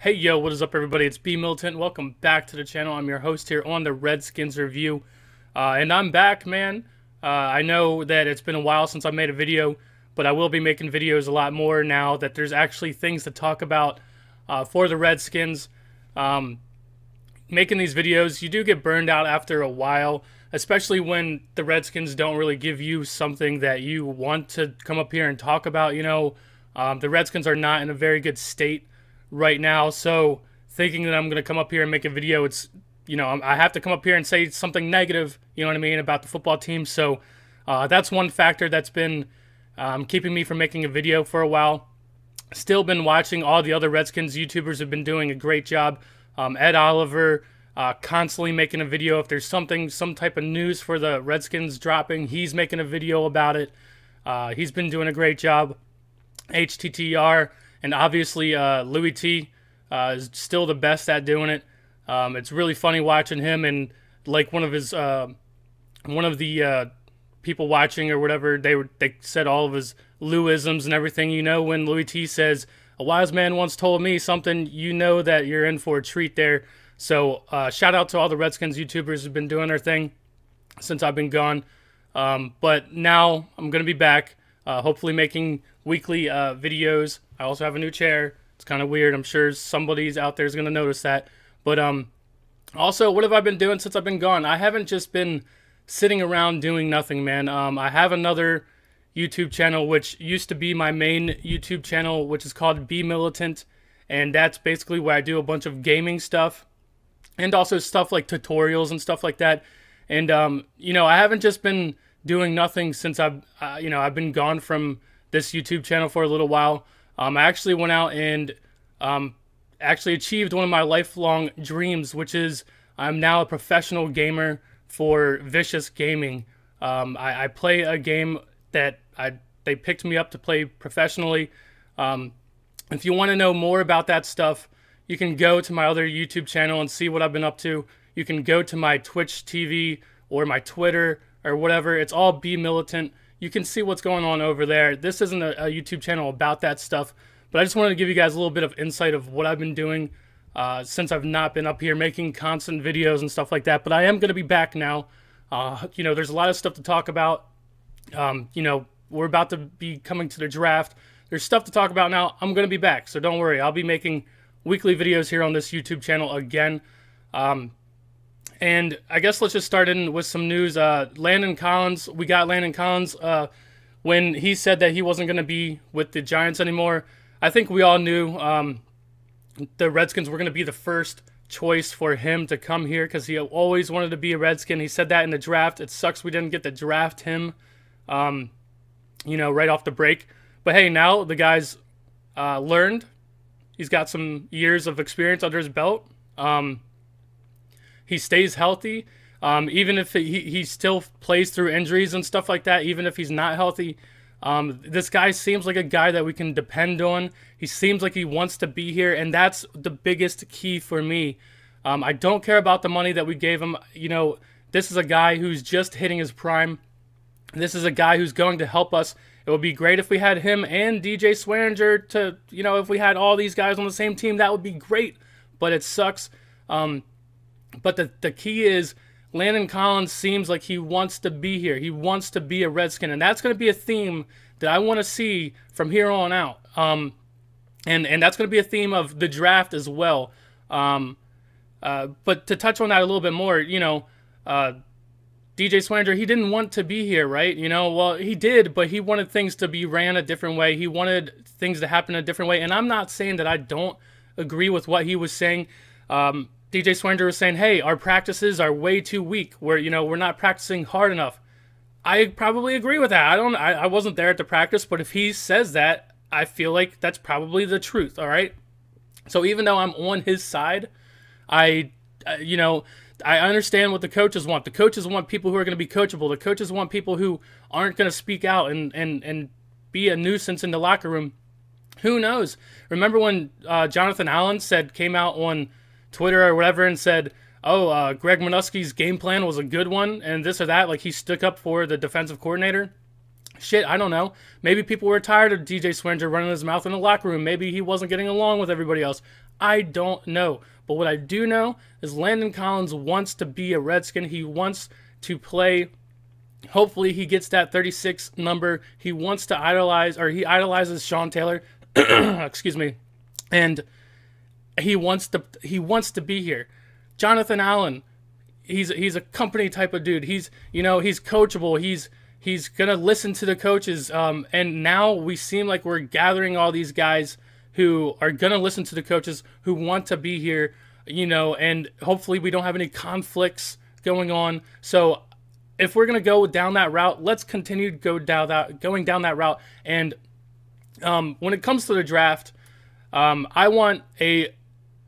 Hey yo, what is up everybody? It's B Militant. Welcome back to the channel. I'm your host here on the Redskins review. And I'm back, man. I know that it's been a while since I made a video, but I will be making videos a lot more now that there's actually things to talk about for the Redskins. Making these videos, you do get burned out after a while, especially when the Redskins don't really give you something that you want to come up here and talk about. The Redskins are not in a very good state right now, so thinking that I'm going to come up here and make a video, it's, I have to come up here and say something negative, you know what I mean, about the football team. So that's one factor that's been keeping me from making a video for a while. Still been watching all the other Redskins YouTubers have been doing a great job. Ed Oliver constantly making a video. If there's some type of news for the Redskins dropping, he's making a video about it. He's been doing a great job. HTTR and obviously Louis T is still the best at doing it. It's really funny watching him, and like one of the people watching or whatever, they said all of his Louisms and everything. When Louis T says, "A wise man once told me something," that you're in for a treat there. So shout out to all the Redskins YouTubers who've been doing their thing since I've been gone. But now I'm going to be back, hopefully making weekly videos. I also have a new chair. It's kind of weird. I'm sure somebody's out there is going to notice that. But also, what have I been doing since I've been gone? I haven't just been sitting around doing nothing, man. I have another YouTube channel, which used to be my main YouTube channel, which is called B Militant. And that's basically where I do a bunch of gaming stuff and also stuff like tutorials and stuff like that. And, I haven't just been doing nothing since I've been gone from this YouTube channel for a little while. I actually went out and actually achieved one of my lifelong dreams, which is I'm now a professional gamer for Vicious Gaming. I play a game that they picked me up to play professionally. If you want to know more about that stuff, you can go to my other YouTube channel and see what I've been up to. You can go to my Twitch TV or my Twitter or whatever. It's all B Militant. You can see what's going on over there. This isn't a YouTube channel about that stuff, but I just wanted to give you guys a little bit of insight of what I've been doing since I've not been up here making constant videos and stuff like that. But I am going to be back now. There's a lot of stuff to talk about. We're about to be coming to the draft. There's stuff to talk about now. I'm going to be back, so don't worry. I'll be making weekly videos here on this YouTube channel again. And I guess let's just start in with some news. Landon Collins, we got Landon Collins. When he said that he wasn't going to be with the Giants anymore, I think we all knew the Redskins were going to be the first choice for him to come here because he always wanted to be a Redskin. He said that in the draft. It sucks we didn't get to draft him, right off the break. But hey, now the guy's learned. He's got some years of experience under his belt. He stays healthy. Even if he still plays through injuries and stuff like that, even if he's not healthy, this guy seems like a guy that we can depend on. He seems like he wants to be here, and that's the biggest key for me. I don't care about the money that we gave him. This is a guy who's just hitting his prime. This is a guy who's going to help us. It would be great if we had him and DJ Swearinger to, if we had all these guys on the same team, that would be great. But it sucks. But the key is Landon Collins seems like he wants to be here. He wants to be a Redskin, and that's going to be a theme that I want to see from here on out. And that's going to be a theme of the draft as well. But to touch on that a little bit more, DJ Swearinger, he didn't want to be here, right? Well, he did, but he wanted things to be ran a different way. He wanted things to happen a different way. And I'm not saying that I don't agree with what he was saying. DJ Swearinger was saying, hey, our practices are way too weak. We're not practicing hard enough. I probably agree with that. I wasn't there at the practice, but if he says that, I feel like that's probably the truth, all right? So even though I'm on his side, I understand what the coaches want. The coaches want people who are going to be coachable. The coaches want people who aren't going to speak out and be a nuisance in the locker room. Who knows? Remember when Jonathan Allen came out on Twitter or whatever and said, Greg Minuski's game plan was a good one and this or that, like he stuck up for the defensive coordinator? Shit, I don't know. Maybe people were tired of DJ Swearinger running his mouth in the locker room. Maybe he wasn't getting along with everybody else. I don't know. But what I do know is Landon Collins wants to be a Redskin. He wants to play. Hopefully he gets that 36 number. He wants to idolize, or he idolizes Sean Taylor. Excuse me. And he wants to be here. Jonathan Allen, he's a company type of dude. He's coachable. He's gonna listen to the coaches. And now we seem like we're gathering all these guys who are gonna listen to the coaches, who want to be here. And hopefully we don't have any conflicts going on. So if we're gonna go down that route, let's continue to going down that route. And when it comes to the draft, I want a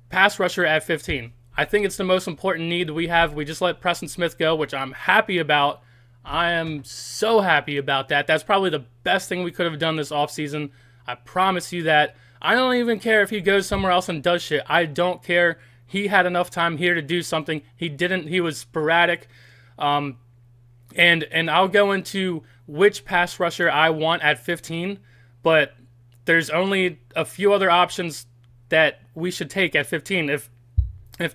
pass rusher at 15. I think it's the most important need we have. We just let Preston Smith go, which I'm happy about. I am so happy about that. That's probably the best thing we could have done this offseason. I promise you that. I don't even care if he goes somewhere else and does shit. I don't care. He had enough time here to do something. He didn't. He was sporadic. And I'll go into which pass rusher I want at 15, but there's only a few other options that we should take at 15. If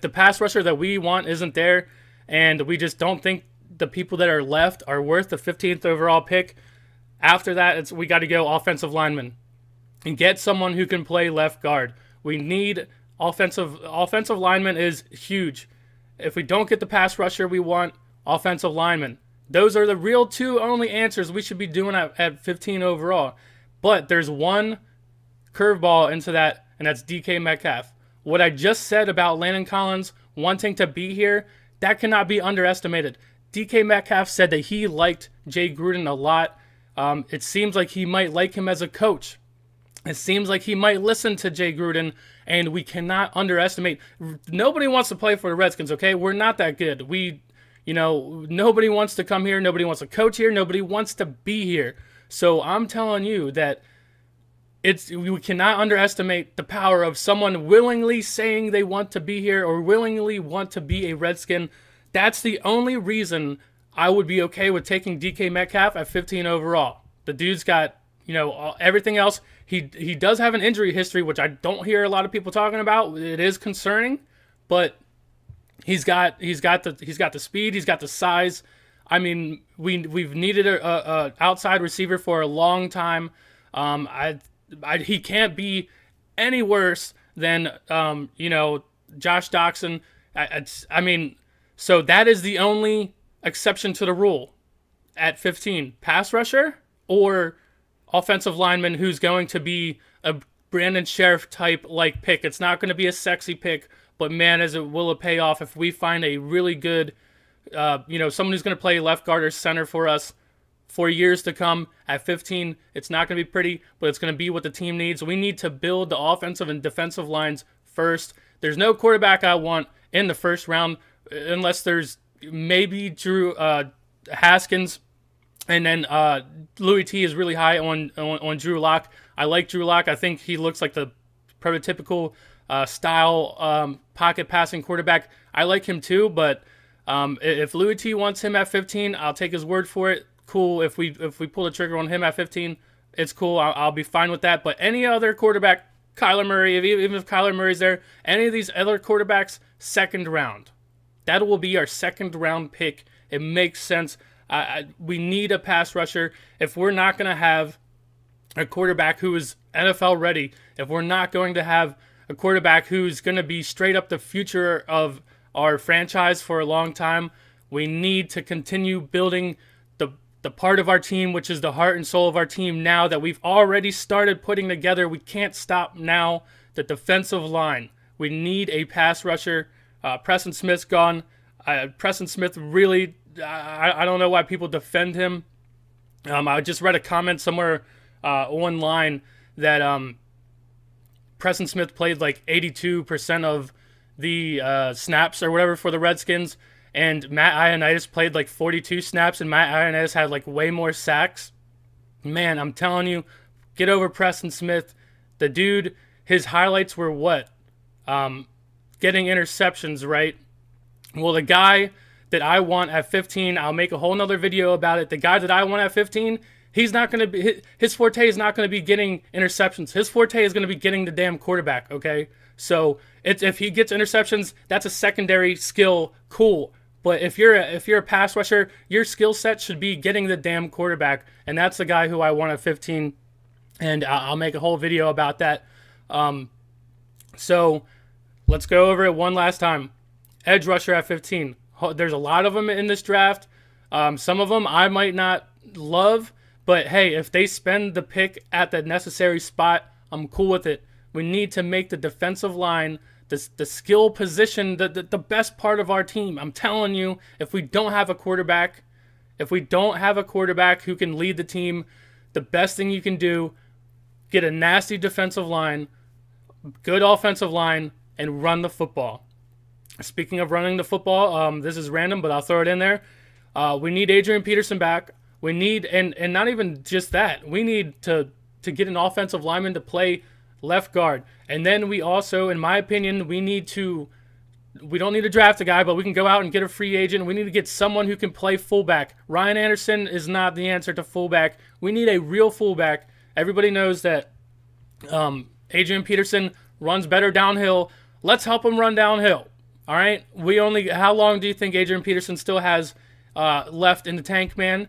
the pass rusher that we want isn't there, and we just don't think the people that are left are worth the 15th overall pick, after that we got to go offensive lineman and get someone who can play left guard. We need offensive lineman is huge. If we don't get the pass rusher we want, offensive lineman. Those are the real two only answers we should be doing at 15 overall. But there's one curveball into that, and that's DK Metcalf. What I just said about Landon Collins wanting to be here, that cannot be underestimated. DK Metcalf said that he liked Jay Gruden a lot. It seems like he might like him as a coach. It seems like he might listen to Jay Gruden, and we cannot underestimate. Nobody wants to play for the Redskins, okay? We're not that good. Nobody wants to come here. Nobody wants to coach here. Nobody wants to be here. So I'm telling you that we cannot underestimate the power of someone willingly saying they want to be here or willingly want to be a Redskin. That's the only reason I would be okay with taking DK Metcalf at 15 overall. The dude's got, everything else. He does have an injury history, which I don't hear a lot of people talking about. It is concerning, but he's got the speed, he's got the size. I mean, we've needed a outside receiver for a long time. He can't be any worse than Josh Doxson. So that is the only exception to the rule at 15. Pass rusher or offensive lineman who's going to be a Brandon Sheriff type like pick. It's not going to be a sexy pick, but man, will it pay off if we find a really good, someone who's going to play left guard or center for us for years to come at 15. It's not going to be pretty, but it's going to be what the team needs. We need to build the offensive and defensive lines first. There's no quarterback I want in the first round unless there's maybe Drew Haskins, and then Louis T is really high on Drew Lock. I like Drew Lock. I think he looks like the prototypical style pocket passing quarterback. I like him too, but if Louis T wants him at 15, I'll take his word for it. Cool. If we pull the trigger on him at 15, it's cool. I'll be fine with that. But any other quarterback, Kyler Murray, even if Kyler Murray's there, any of these other quarterbacks, second round. That will be our second round pick. It makes sense. We need a pass rusher. If we're not going to have a quarterback who is NFL ready, if we're not going to have a quarterback who's going to be straight up the future of our franchise for a long time, we need to continue building the part of our team, which is the heart and soul of our team now that we've already started putting together. We can't stop now. The defensive line. We need a pass rusher. Preston Smith's gone. Preston Smith really, I don't know why people defend him. I just read a comment somewhere online that Preston Smith played like 82% of the snaps or whatever for the Redskins, and Matt Ioannidis played like 42 snaps, and Matt Ioannidis had like way more sacks. Man, I'm telling you, get over Preston Smith. The dude, his highlights were what? Getting interceptions, right? Well, the guy that I want at 15, I'll make a whole nother video about it. The guy that I want at 15, he's not going to be, his forte is not going to be getting interceptions. His forte is going to be getting the damn quarterback, okay? So if he gets interceptions, that's a secondary skill. Cool. But if you're a pass rusher, your skill set should be getting the damn quarterback, and that's the guy who I want at 15. And I'll make a whole video about that. So let's go over it one last time. Edge rusher at 15. There's a lot of them in this draft. Some of them I might not love, but hey, if they spend the pick at the necessary spot, I'm cool with it. We need to make the defensive line the skill position the best part of our team. I'm telling you, if we don't have a quarterback who can lead the team, the best thing you can do, get a nasty defensive line, good offensive line, and run the football. Speaking of running the football, this is random, but I'll throw it in there. We need Adrian Peterson back. We need, and not even just that, we need to get an offensive lineman to play left guard. And then we also, in my opinion, we don't need to draft a guy, but we can go out and get a free agent. We need to get someone who can play fullback. Ryan Anderson is not the answer to fullback. We need a real fullback. Everybody knows that Adrian Peterson runs better downhill. Let's help him run downhill. All right? How long do you think Adrian Peterson still has left in the tank, man?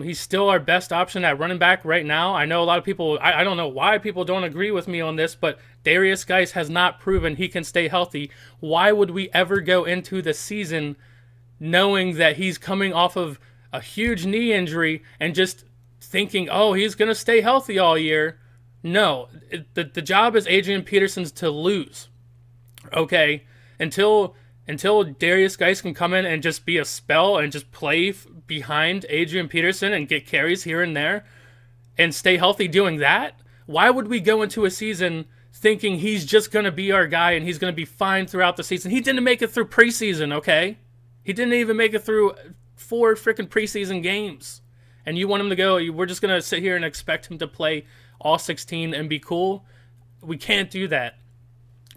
He's still our best option at running back right now. I know a lot of people, I don't know why people don't agree with me on this, but Darius Geis has not proven he can stay healthy. Why would we ever go into the season knowing that he's coming off of a huge knee injury and just thinking, oh, he's going to stay healthy all year? No, the job is Adrian Peterson's to lose, okay? Until Darius Geis can come in and just be a spell and just play behind Adrian Peterson and get carries here and there and stay healthy doing that, why would we go into a season thinking he's just going to be our guy and he's going to be fine throughout the season? He didn't make it through preseason, okay? He didn't even make it through 4 freaking preseason games. And you want him to go, we're just going to sit here and expect him to play all 16 and be cool? We can't do that.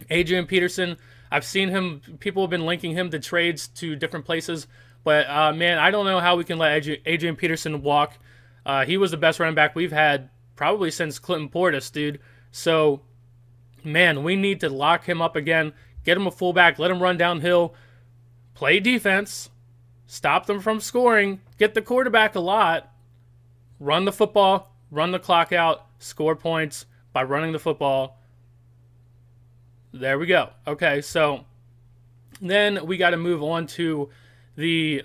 Adrian Peterson, I've seen him, people have been linking him to trades to different places, but man, I don't know how we can let Adrian Peterson walk. He was the best running back we've had probably since Clinton Portis, dude. So, man, we need to lock him up again, get him a fullback, let him run downhill, play defense, stop them from scoring, get the quarterback a lot, run the football, run the clock out, score points by running the football. There we go. Okay, so then we got to move on to the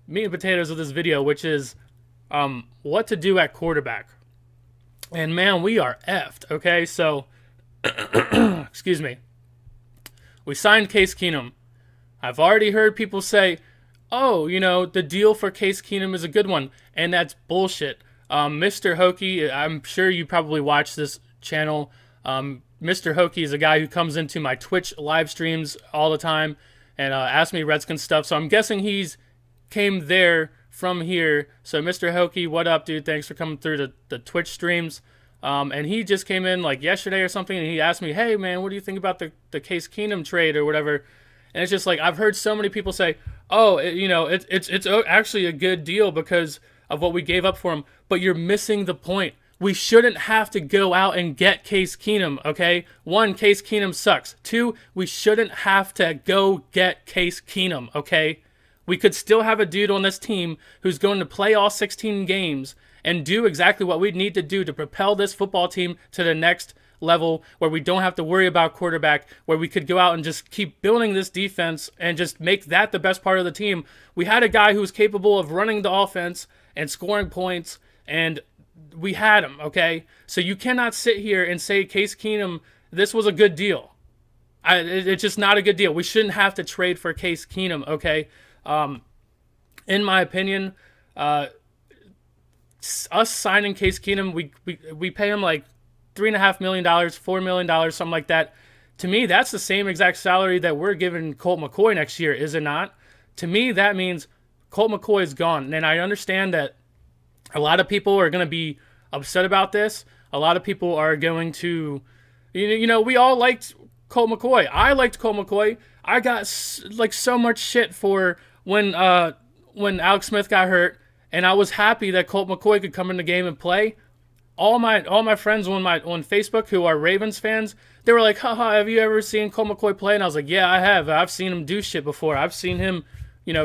meat and potatoes of this video, which is what to do at quarterback. And man, we are effed. Okay, so excuse me. We signed Case Keenum. I've already heard people say, oh, the deal for Case Keenum is a good one, and that's bullshit. Mr. Hokie, I'm sure you probably watch this channel. Mr. Hokie is a guy who comes into my Twitch live streams all the time and asks me Redskins stuff. So I'm guessing he's came there from here. So Mr. Hokie, what up, dude? Thanks for coming through the Twitch streams. And he just came in like yesterday or something, and he asked me, hey, man, what do you think about the Case Keenum trade or whatever? And it's just like, I've heard so many people say, oh, it's actually a good deal because of what we gave up for him. But you're missing the point. We shouldn't have to go out and get Case Keenum, okay? 1, Case Keenum sucks. 2, we shouldn't have to go get Case Keenum, okay? We could still have a dude on this team who's going to play all 16 games and do exactly what we need to do to propel this football team to the next level where we don't have to worry about quarterback, where we could go out and just keep building this defense and just make that the best part of the team. We had a guy who was capable of running the offense and scoring points, and we had him, okay? So you cannot sit here and say Case Keenum, this was a good deal. It's just not a good deal. We shouldn't have to trade for Case Keenum, okay? In my opinion, us signing Case Keenum, we pay him like $3.5 million, $4 million, something like that. To me, that's the same exact salary that we're giving Colt McCoy next year, is it not? To me, that means Colt McCoy is gone. And I understand that a lot of people are going to be upset about this. A lot of people are going to, we all liked Colt McCoy. I liked Colt McCoy. I got like so much shit for when Alex Smith got hurt, and I was happy that Colt McCoy could come in the game and play. all my friends on Facebook who are Ravens fans, they were like, haha, have you ever seen Colt McCoy play? And I was like, yeah, I have. I've seen him do shit before. I've seen him,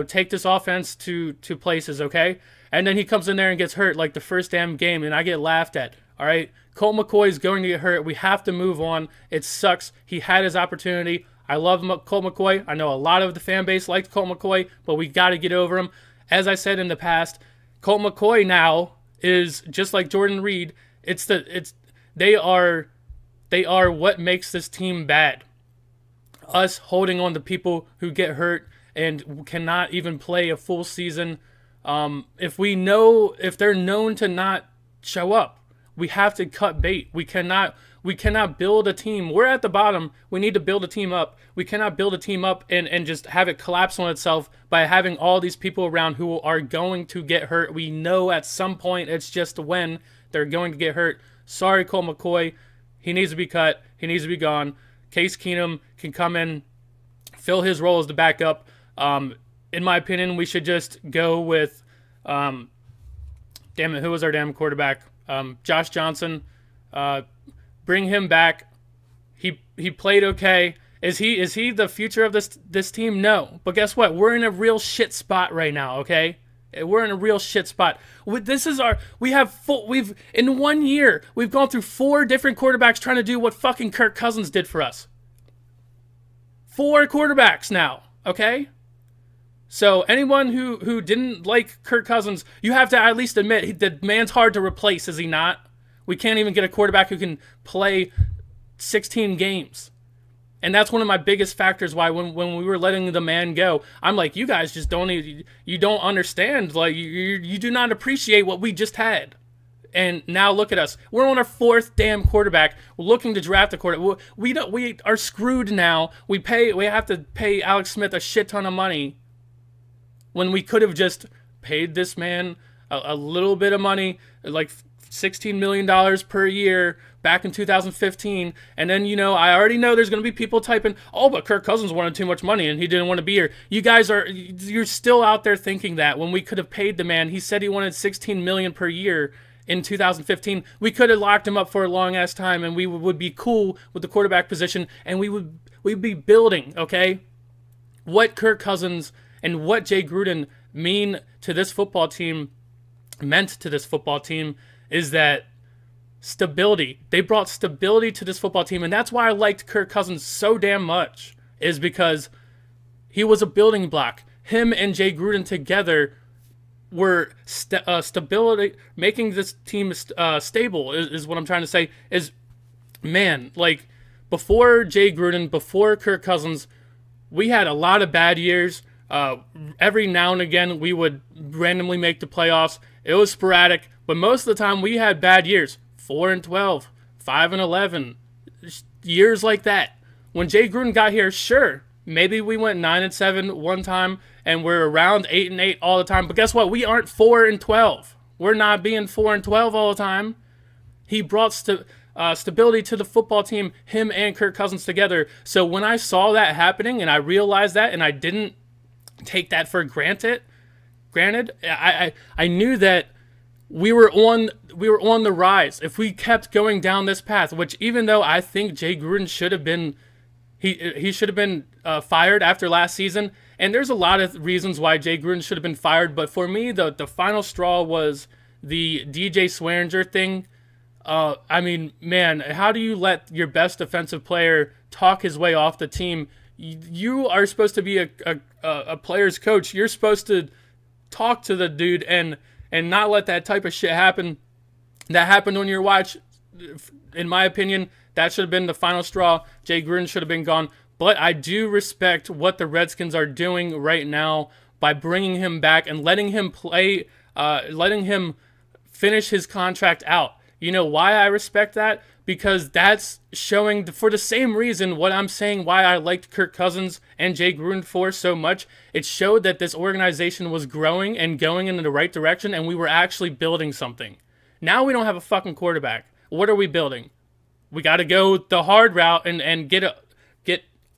take this offense to places, okay? And then he comes in there and gets hurt like the first damn game, and I get laughed at. All right? Colt McCoy is going to get hurt. We have to move on. It sucks. He had his opportunity. I love Colt McCoy. I know a lot of the fan base liked Colt McCoy, but we got to get over him. As I said in the past, Colt McCoy now is just like Jordan Reed. They are what makes this team bad. Us holding on to people who get hurt and cannot even play a full season. If they're known to not show up, we have to cut bait. We cannot build a team. We're at the bottom. We need to build a team up. We cannot build a team up and just have it collapse on itself by having all these people around who are going to get hurt. We know at some point, it's just when they're going to get hurt. Sorry, Colt McCoy. He needs to be cut. He needs to be gone. Case Keenum can come in, fill his role as the backup. In my opinion, we should just go with, who was our damn quarterback? Josh Johnson. Bring him back. He played okay. Is he the future of this team? No. But guess what? We're in a real shit spot right now, okay? We're in a real shit spot. In 1 year, we've gone through 4 different quarterbacks trying to do what fucking Kirk Cousins did for us. 4 quarterbacks now, okay? So anyone who didn't like Kirk Cousins, you have to at least admit the man's hard to replace, is he not? We can't even get a quarterback who can play 16 games. And that's one of my biggest factors why when we were letting the man go, I'm like, you guys just don't understand. Like, you do not appreciate what we just had. And now look at us. We're on our 4th damn quarterback. We're looking to draft a quarterback. We are screwed now. We have to pay Alex Smith a shit ton of money when we could have just paid this man a little bit of money, like $16 million per year back in 2015. And then, I already know there's going to be people typing, oh, but Kirk Cousins wanted too much money and he didn't want to be here. You're still out there thinking that when we could have paid the man. He said he wanted $16 million per year in 2015. We could have locked him up for a long ass time and we would be cool with the quarterback position and we'd be building, okay? What Kirk Cousins and what Jay Gruden meant to this football team is that stability. They brought stability to this football team, and that's why I liked Kirk Cousins so damn much, is because he was a building block. Him and Jay Gruden together were stability, making this team stable, is what I'm trying to say. Is, man, like, before Jay Gruden, before Kirk Cousins, we had a lot of bad years. Every now and again, we would randomly make the playoffs. It was sporadic, but most of the time we had bad years. 4-12, 5-11, years like that. When Jay Gruden got here, sure, maybe we went 9-7 one time, and we're around 8-8 all the time. But guess what? We aren't 4-12. We're not being 4-12 all the time. He brought stability to the football team, him and Kirk Cousins together. So when I saw that happening, and I realized that, and I didn't take that for granted, I knew that we were on the rise. If we kept going down this path, which even though I think Jay Gruden should have been, he should have been fired after last season, and there's a lot of reasons why Jay Gruden should have been fired, but for me, the final straw was the DJ Swearinger thing. I mean, man, how do you let your best defensive player talk his way off the team? You are supposed to be a player's coach. You're supposed to talk to the dude and not let that type of shit happen. That happened on your watch. In my opinion, that should have been the final straw. Jay Gruden should have been gone. But I do respect what the Redskins are doing right now by bringing him back and letting him play, letting him finish his contract out. You know why I respect that? Because that's showing, for the same reason what I'm saying why I liked Kirk Cousins and Jay Gruden for so much. It showed that this organization was growing and going in the right direction, and we were actually building something. Now we don't have a fucking quarterback. What are we building? We got to go the hard route and get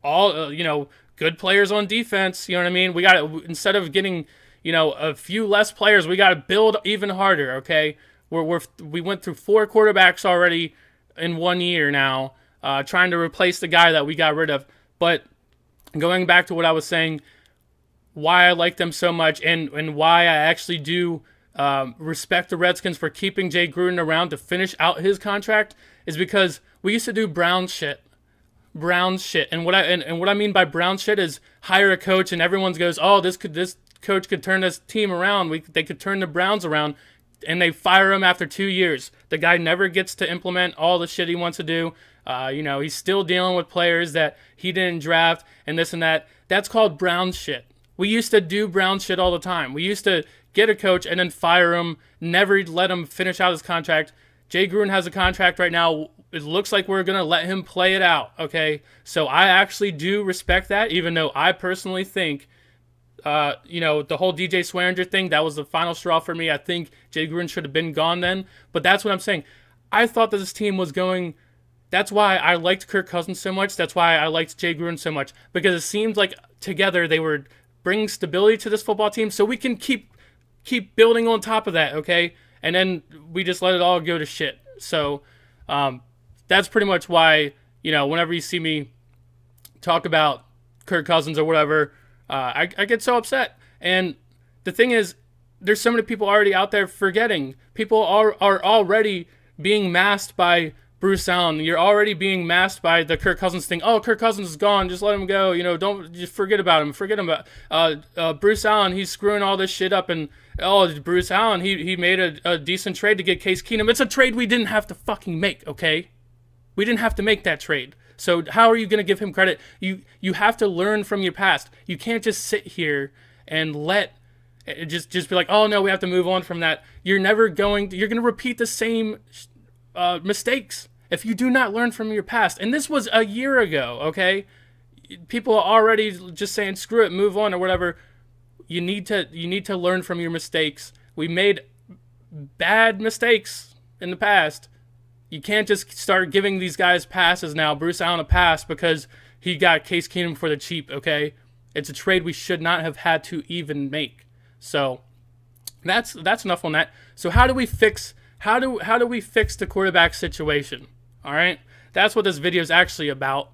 all good players on defense. You know what I mean? We got to, instead of getting a few less players, we got to build even harder. Okay. We went through 4 quarterbacks already in 1 year now, trying to replace the guy that we got rid of. But going back to what I was saying, why I like them so much and why I actually do respect the Redskins for keeping Jay Gruden around to finish out his contract is because we used to do Brown shit. And what I mean by Brown shit is hire a coach and everyone goes, oh, this coach could turn this team around. They could turn the Browns around, and they fire him after 2 years. The guy never gets to implement all the shit he wants to do. He's still dealing with players that he didn't draft and this and that. That's called Brown shit. We used to do Brown shit all the time. We used to get a coach and then fire him, never let him finish out his contract. Jay Gruden has a contract right now. It looks like we're going to let him play it out, okay? So I actually do respect that, even though I personally think, the whole DJ Swearinger thing, that was the final straw for me. I think Jay Gruden should have been gone then. But that's what I'm saying. I thought that this team was going... That's why I liked Kirk Cousins so much. That's why I liked Jay Gruden so much. Because it seemed like together they were bringing stability to this football team so we can keep building on top of that, okay? And then we just let it all go to shit. So that's pretty much why, whenever you see me talk about Kirk Cousins or whatever, I get so upset. And the thing is, there's so many people already out there forgetting. People are already being masked by Bruce Allen. You're already being masked by the Kirk Cousins thing. Oh, Kirk Cousins is gone. Just let him go. Don't just forget about him. Forget him about Bruce Allen. He's screwing all this shit up. And Bruce Allen, he made a decent trade to get Case Keenum. It's a trade we didn't have to fucking make. Okay, we didn't have to make that trade. So how are you going to give him credit? You have to learn from your past. You can't just sit here and just be like, oh no, we have to move on from that. You're going to repeat the same mistakes if you do not learn from your past. And this was a year ago, okay? People are already just saying, screw it, move on or whatever. You need to learn from your mistakes. We made bad mistakes in the past. You can't just start giving these guys passes now, Bruce Allen a pass, because he got Case Keenum for the cheap, okay? It's a trade we should not have had to even make. So that's enough on that. So how do we fix the quarterback situation? All right? That's what this video is actually about.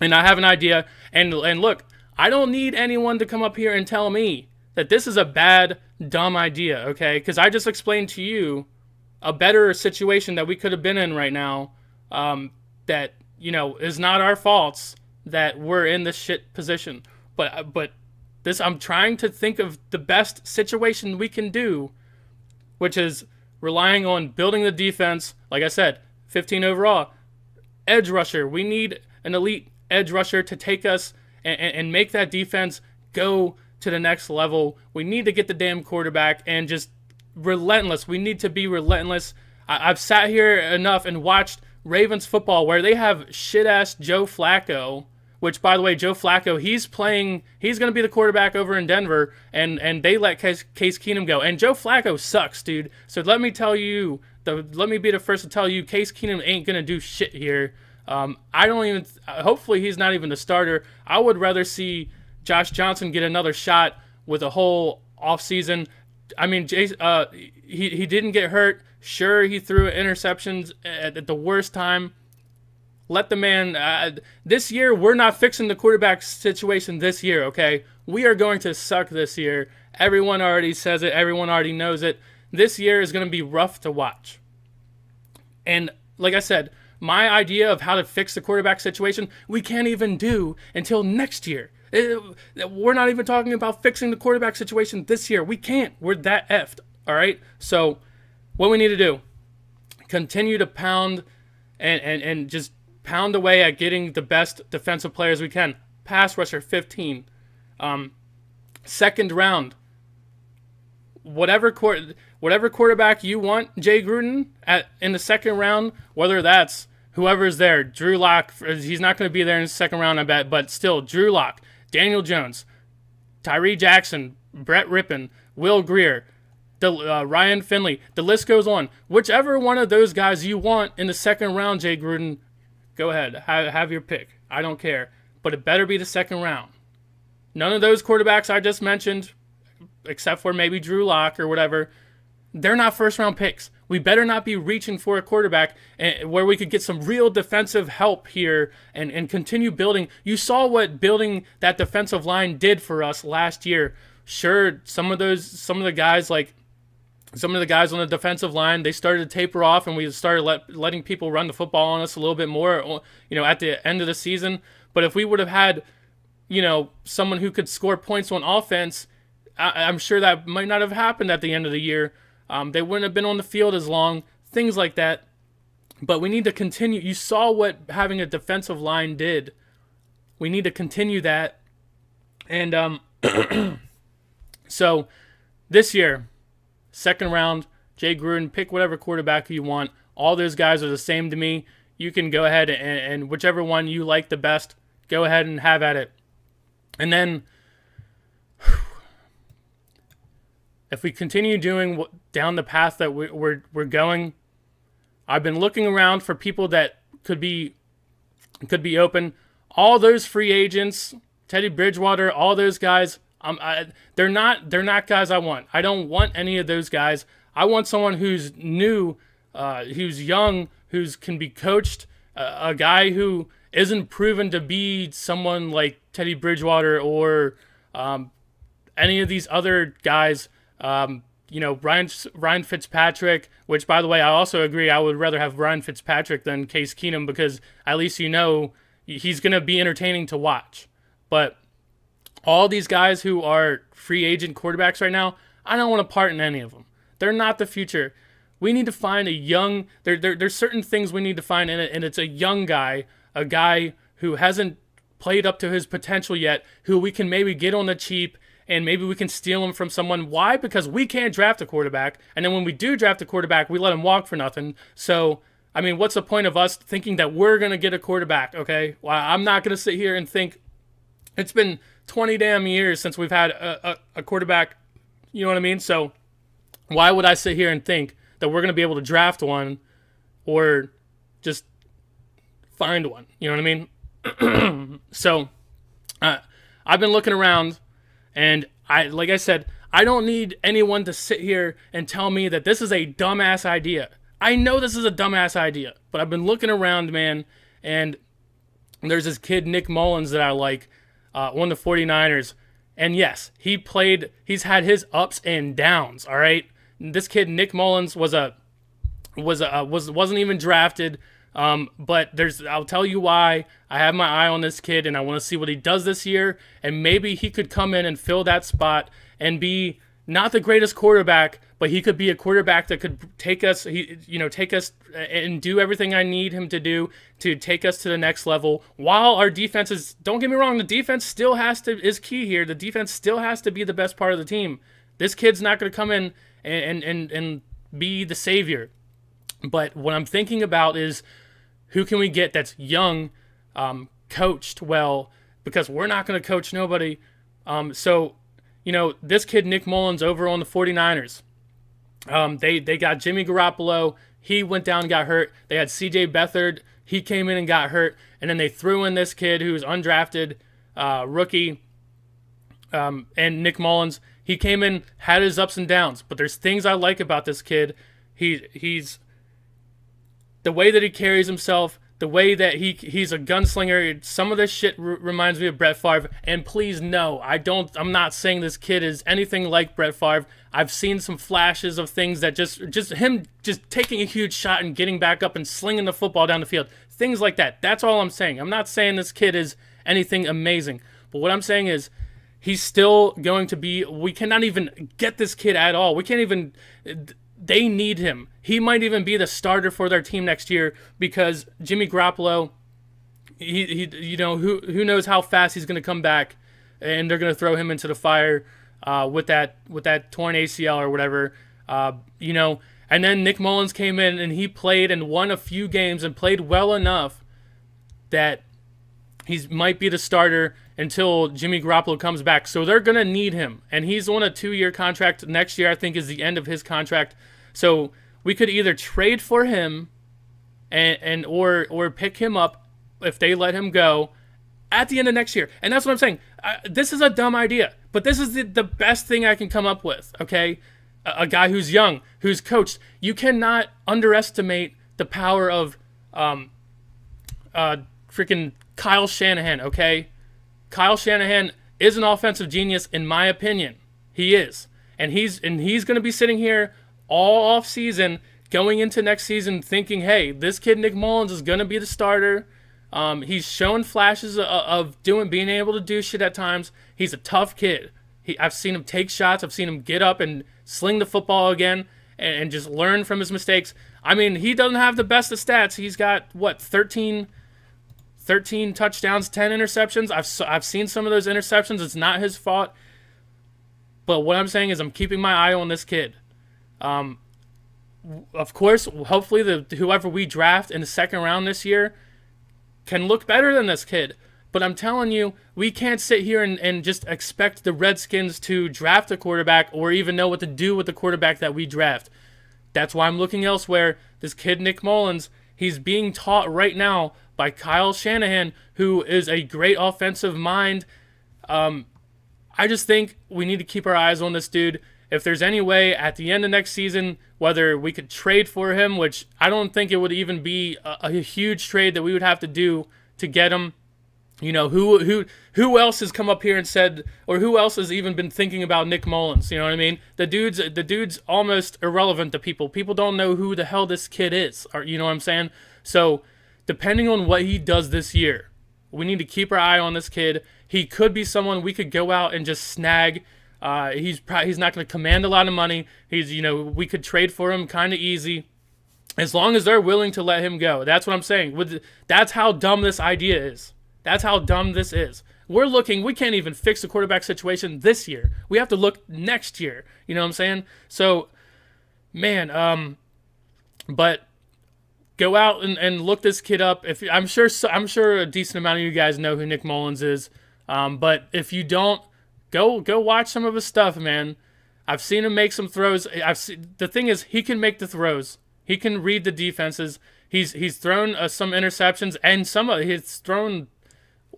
And I have an idea. And look, I don't need anyone to come up here and tell me that this is a bad, dumb idea, okay? Because I just explained to you a better situation that we could have been in right now, that, is not our faults that we're in this shit position. But this, I'm trying to think of the best situation we can do, which is relying on building the defense. Like I said, 15 overall. Edge rusher. We need an elite edge rusher to take us and make that defense go to the next level. We need to get the damn quarterback and just relentless. We need to be relentless. I've sat here enough and watched Ravens football where they have shit-ass Joe Flacco, which, by the way, Joe Flacco, he's going to be the quarterback over in Denver, and they let Case Keenum go. And Joe Flacco sucks, dude. So let me be the first to tell you, Case Keenum ain't going to do shit here. Hopefully he's not even the starter. I would rather see Josh Johnson get another shot with a whole offseason. I mean, he didn't get hurt. Sure, he threw interceptions at the worst time. Let the man... this year, we're not fixing the quarterback situation this year, okay? We are going to suck this year. Everyone already says it. Everyone already knows it. This year is going to be rough to watch. And like I said, my idea of how to fix the quarterback situation, we can't even do until next year. We're not even talking about fixing the quarterback situation this year. We can't. We're that effed, all right? So what we need to do, continue to pound and just pound away at getting the best defensive players we can. Pass rusher, 15. Second round. Whatever quarterback you want, Jay Gruden, in the second round, whether that's whoever's there, Drew Lock, he's not going to be there in the second round, I bet, but still, Drew Lock, Daniel Jones, Tyree Jackson, Brett Rippon, Will Grier, Ryan Finley, the list goes on. Whichever one of those guys you want in the second round, Jay Gruden, go ahead, have your pick. I don't care, but it better be the second round. None of those quarterbacks I just mentioned, except for maybe Drew Lock or whatever, they're not first-round picks. We better not be reaching for a quarterback where we could get some real defensive help here and continue building. You saw what building that defensive line did for us last year. Sure, some of the guys on the defensive line, they started to taper off, and we started letting people run the football on us a little bit more, at the end of the season. But if we would have had, someone who could score points on offense, I'm sure that might not have happened at the end of the year. They wouldn't have been on the field as long, things like that. But we need to continue. You saw what having a defensive line did. We need to continue that. And so this year, second round, Jay Gruden, pick whatever quarterback you want. All those guys are the same to me. You can go ahead and whichever one you like the best, go ahead and have at it. And then if we continue doing down the path that we're going, I've been looking around for people that could be open. All those free agents, Teddy Bridgewater, all those guys, they're not guys I want. I don't want any of those guys. I want someone who's new, who's young, who can be coached, a guy who isn't proven to be someone like Teddy Bridgewater or any of these other guys. Ryan Fitzpatrick, which, by the way, I also agree. I would rather have Ryan Fitzpatrick than Case Keenum because at least he's going to be entertaining to watch. But all these guys who are free agent quarterbacks right now, I don't want to part in any of them. They're not the future. We need to find a young. There's certain things we need to find in it, and it's a young guy, a guy who hasn't played up to his potential yet, who we can maybe get on the cheap. And maybe we can steal him from someone. Why? Because we can't draft a quarterback. And then when we do draft a quarterback, we let him walk for nothing. So, I mean, what's the point of us thinking that we're going to get a quarterback, okay? Well, I'm not going to sit here and think it's been 20 damn years since we've had a quarterback. You know what I mean? So why would I sit here and think that we're going to be able to draft one or just find one? You know what I mean? So I've been looking around. And like I said, I don't need anyone to sit here and tell me that this is a dumbass idea. I know this is a dumbass idea, but I've been looking around, man, and there's this kid, Nick Mullins, that I like, on the 49ers. And yes, he's had his ups and downs, all right? This kid, Nick Mullins, wasn't even drafted. But I'll tell you why. I have my eye on this kid, and I want to see what he does this year, and maybe he could come in and fill that spot and be not the greatest quarterback, but he could be a quarterback that could take us and do everything I need him to do to take us to the next level. While our defense is, don't get me wrong, the defense still is key here. The defense still has to be the best part of the team. This kid's not going to come in and be the savior. But what I'm thinking about is, who can we get that's young, coached well, because we're not going to coach nobody. So, this kid, Nick Mullins, over on the 49ers, they got Jimmy Garoppolo. He went down and got hurt. They had C.J. Beathard. He came in and got hurt. And then they threw in this kid who's undrafted, rookie, and Nick Mullins. He came in, had his ups and downs. But there's things I like about this kid. He's the way that he carries himself, the way that he's a gunslinger. Some of this shit reminds me of Brett Favre. And please, no, I'm not saying this kid is anything like Brett Favre. I've seen some flashes of things that just him just taking a huge shot and getting back up and slinging the football down the field. Things like that. That's all I'm saying. I'm not saying this kid is anything amazing. But what I'm saying is he's still going to be, we cannot even get this kid at all. We can't even, they need him. He might even be the starter for their team next year because Jimmy Garoppolo, who knows how fast he's going to come back, and they're going to throw him into the fire with that torn ACL or whatever, And then Nick Mullins came in and he played and won a few games and played well enough that he might be the starter until Jimmy Garoppolo comes back. So they're going to need him. And he's on a 2-year contract. Next year, I think, is the end of his contract. So we could either trade for him or pick him up if they let him go at the end of next year. And that's what I'm saying. This is a dumb idea, but this is the best thing I can come up with, okay? a guy who's young, who's coached. You cannot underestimate the power of freaking Kyle Shanahan, okay? Kyle Shanahan is an offensive genius, in my opinion. He is. And he's going to be sitting here all off season, going into next season thinking, hey, this kid Nick Mullins is going to be the starter. He's shown flashes of being able to do shit at times. He's a tough kid. I've seen him take shots. I've seen him get up and sling the football again and just learn from his mistakes. I mean, he doesn't have the best of stats. He's got, 13 touchdowns, 10 interceptions. I've seen some of those interceptions. It's not his fault. But what I'm saying is I'm keeping my eye on this kid. Of course, hopefully whoever we draft in the second round this year can look better than this kid. But I'm telling you, we can't sit here and just expect the Redskins to draft a quarterback or even know what to do with the quarterback that we draft. That's why I'm looking elsewhere. This kid, Nick Mullins, he's being taught right now by Kyle Shanahan, who is a great offensive mind. I just think we need to keep our eyes on this dude. If there's any way at the end of next season, whether we could trade for him, which I don't think it would even be a huge trade that we would have to do to get him. You know, who else has come up here and said, or who else has even been thinking about Nick Mullins? You know what I mean? The dude's almost irrelevant to people. People don't know who the hell this kid is. Or, you know what I'm saying? So, depending on what he does this year, we need to keep our eye on this kid. He could be someone we could go out and just snag. He's not going to command a lot of money. We could trade for him kind of easy, as long as they're willing to let him go. That's what I'm saying. That's how dumb this idea is. That's how dumb this is. We can't even fix the quarterback situation this year. We have to look next year. You know what I'm saying? So, man, but go out and look this kid up. I'm sure a decent amount of you guys know who Nick Mullins is. But if you don't, go watch some of his stuff, man. I've seen him make some throws. The thing is, he can make the throws. He can read the defenses. He's thrown some interceptions, and he's thrown,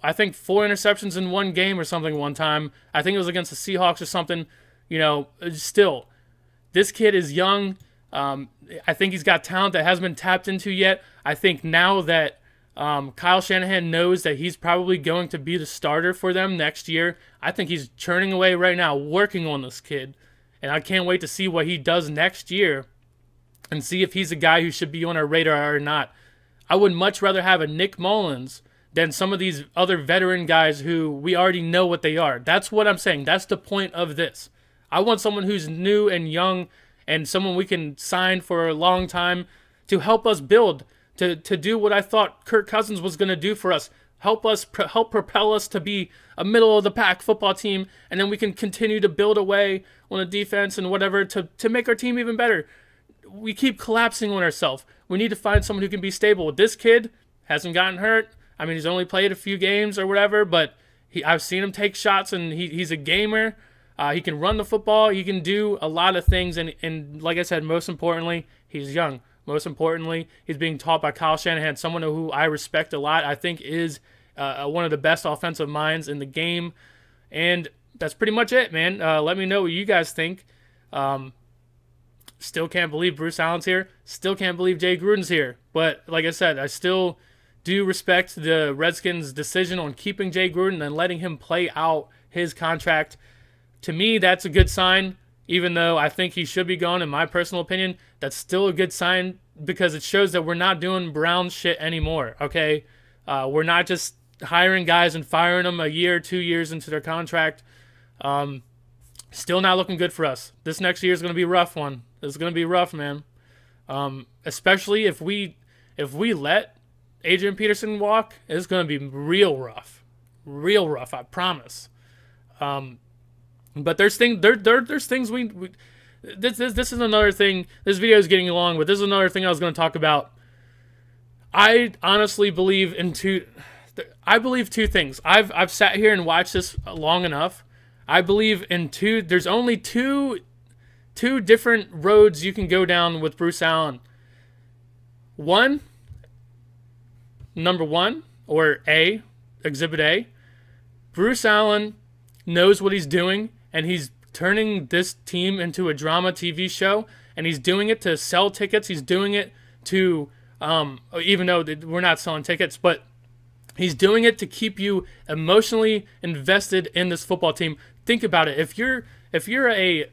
I think, 4 interceptions in one game or something one time. I think it was against the Seahawks or something. You know, still, this kid is young. I think he's got talent that hasn't been tapped into yet. I think now that Kyle Shanahan knows that he's probably going to be the starter for them next year, I think he's churning away right now, working on this kid. And I can't wait to see what he does next year and see if he's a guy who should be on our radar or not. I would much rather have a Nick Mullins than some of these other veteran guys who we already know what they are. That's what I'm saying. That's the point of this. I want someone who's new and young and someone we can sign for a long time to help us build, to do what I thought Kirk Cousins was going to do for us. Help propel us to be a middle-of-the-pack football team, and then we can continue to build away on the defense and whatever to make our team even better. We keep collapsing on ourselves. We need to find someone who can be stable. This kid hasn't gotten hurt. I mean, he's only played a few games or whatever, but I've seen him take shots, and he's a gamer. He can run the football. He can do a lot of things, and like I said, most importantly, he's young. Most importantly, he's being taught by Kyle Shanahan, someone who I respect a lot. I think is one of the best offensive minds in the game, and that's pretty much it, man. Let me know what you guys think. Still can't believe Bruce Allen's here. Still can't believe Jay Gruden's here. But like I said, I still do respect the Redskins' decision on keeping Jay Gruden and letting him play out his contract. To me, that's a good sign, even though I think he should be gone, in my personal opinion. That's still a good sign because it shows that we're not doing Brown shit anymore, okay? We're not just hiring guys and firing them a year, 2 years into their contract. Still not looking good for us. This next year is going to be a rough one. It's going to be rough, man. Especially if we let Adrian Peterson walk, it's going to be real rough. Real rough, I promise. But there's things this is another thing. This video is getting long, but this is another thing I was going to talk about. I honestly believe two things. I've sat here and watched this long enough. I believe in there's only two different roads you can go down with Bruce Allen. Number one, or Exhibit A, Bruce Allen knows what he's doing, and he's turning this team into a drama TV show, and he's doing it to sell tickets. He's doing it to, even though we're not selling tickets, but he's doing it to keep you emotionally invested in this football team. Think about it. If you're a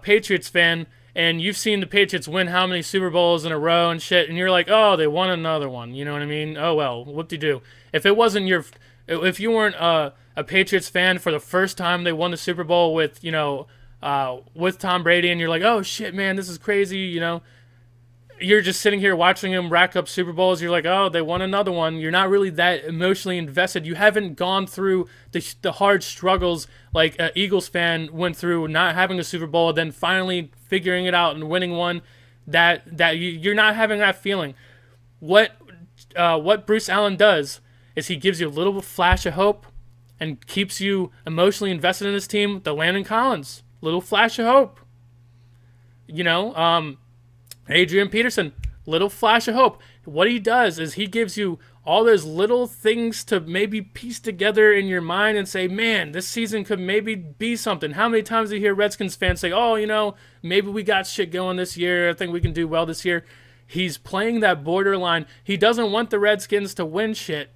Patriots fan and you've seen the Patriots win how many Super Bowls in a row and shit, and you're like, oh, they won another one. You know what I mean? Oh well, whoop-de-doo. If you weren't a Patriots fan for the first time they won the Super Bowl with with Tom Brady, and you're like, oh shit, man, this is crazy. You're just sitting here watching him rack up Super Bowls. You're like, oh, they won another one. You're not really that emotionally invested. You haven't gone through the hard struggles like an Eagles fan went through, not having a Super Bowl, then finally figuring it out and winning one. You're not having that feeling. What Bruce Allen does is he gives you a little flash of hope and keeps you emotionally invested in his team. The Landon Collins, little flash of hope. Adrian Peterson, little flash of hope. What he does is he gives you all those little things to maybe piece together in your mind and say, man, this season could maybe be something. How many times do you hear Redskins fans say, oh, maybe we got shit going this year. I think we can do well this year. He's playing that borderline. He doesn't want the Redskins to win shit,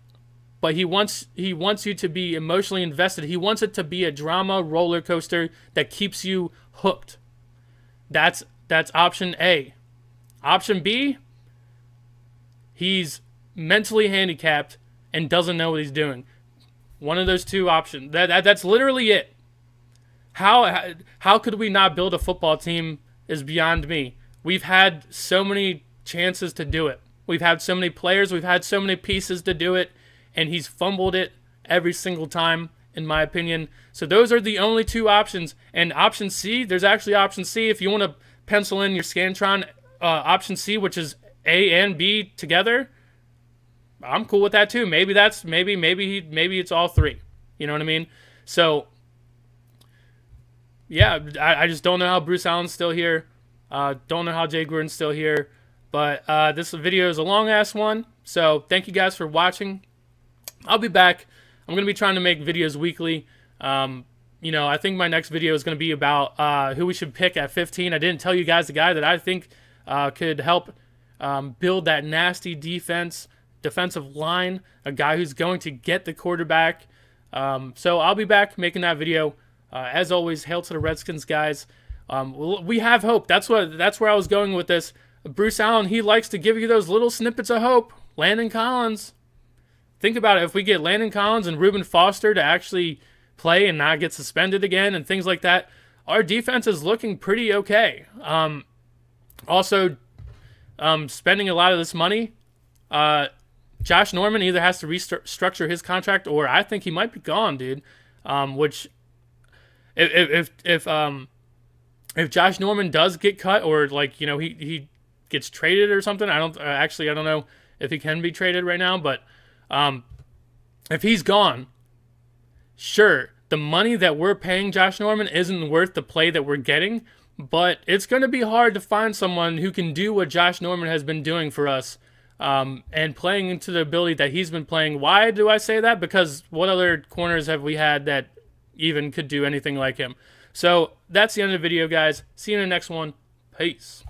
but he wants you to be emotionally invested. He wants it to be a drama roller coaster that keeps you hooked. That's option A. Option B, he's mentally handicapped and doesn't know what he's doing. One of those two options. That's literally it. How could we not build a football team is beyond me. We've had so many chances to do it. We've had so many players. We've had so many pieces to do it, and he's fumbled it every single time, in my opinion. So those are the only two options. And option C, there's actually option C if you want to pencil in your Scantron. Option C, which is A and B together, I'm cool with that too. Maybe it's all three. You know what I mean? So, yeah, I just don't know how Bruce Allen's still here. Don't know how Jay Gruden's still here. But this video is a long-ass one. So, thank you guys for watching. I'll be back. I'm going to be trying to make videos weekly. I think my next video is going to be about who we should pick at 15. I didn't tell you guys the guy that I think could help build that nasty defensive line, a guy who's going to get the quarterback. So I'll be back making that video. As always, hail to the Redskins, guys. We have hope. That's where I was going with this. Bruce Allen, he likes to give you those little snippets of hope. Landon Collins. Think about it. If we get Landon Collins and Reuben Foster to actually play and not get suspended again and things like that, our defense is looking pretty okay. Also, spending a lot of this money, Josh Norman either has to restructure his contract or I think he might be gone, dude. Which, if Josh Norman does get cut or he gets traded or something, I don't know if he can be traded right now, but if he's gone, sure, the money that we're paying Josh Norman isn't worth the play that we're getting. But it's going to be hard to find someone who can do what Josh Norman has been doing for us and playing into the ability that he's been playing. Why do I say that? Because what other corners have we had that even could do anything like him? So that's the end of the video, guys. See you in the next one. Peace.